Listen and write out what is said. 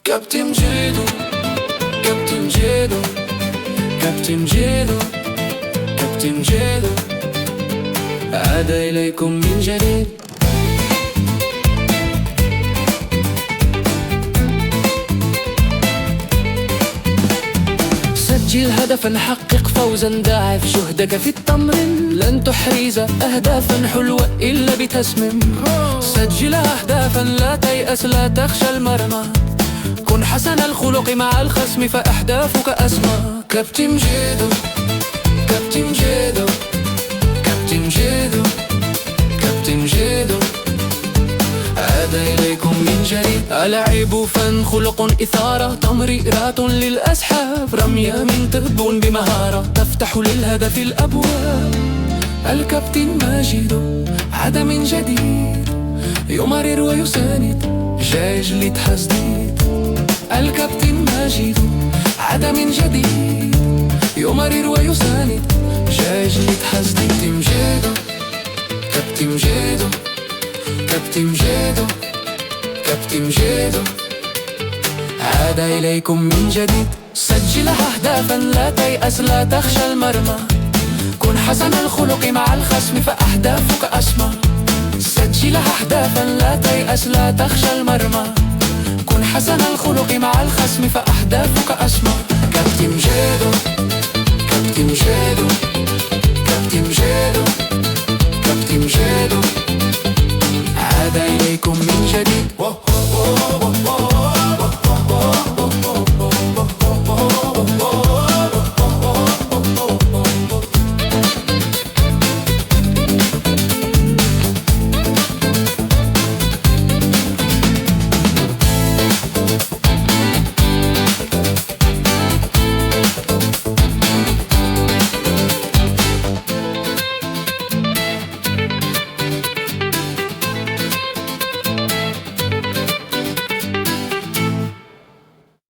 كابتن جيدو، كابتن جيدو، كابتن جيدو، كابتن جيدو عاد إليكم من جديد. سجل هدفا، حقق فوزا، ضاعف جهدك في التمرين. لن تحرز أهدافا حلوة إلا بتسميم. سجل أهدافا، لا تيأس، لا تخشى المرمى. كن حسن الخلق مع الخصم فأهدافك أسمى. كابتن جيدو، كابتن جيدو، كابتن جيدو، كابتن جيدو عاد إليكم من جديد. اللعب فن، خلق، إثارة، تمريرات للأسحاب، رمية من طب بمهارة تفتح للهدف الأبواب. الكابتن ماجد عاد من جديد، يمرر ويساند، جايج لتحسديد. الكابتن ماجد عاد من جديد، يمرر ويساند، جايج لتحسديد. كابتن جيدو، كابتن جيدو، كابتن جيدو، كابتن جيدو عاد إليكم من جديد. سجل أهدافا، لا تيأس، لا تخشى المرمى. كن حسن الخلق مع الخصم فأهدافك أسمى. سجل أهدافا، لا تيأس، لا تخشى المرمى. كن حسن الخلق مع الخصم فأهدافك أسمى. كابتن جيدو، كابتن جيدو، كابتن جيدو.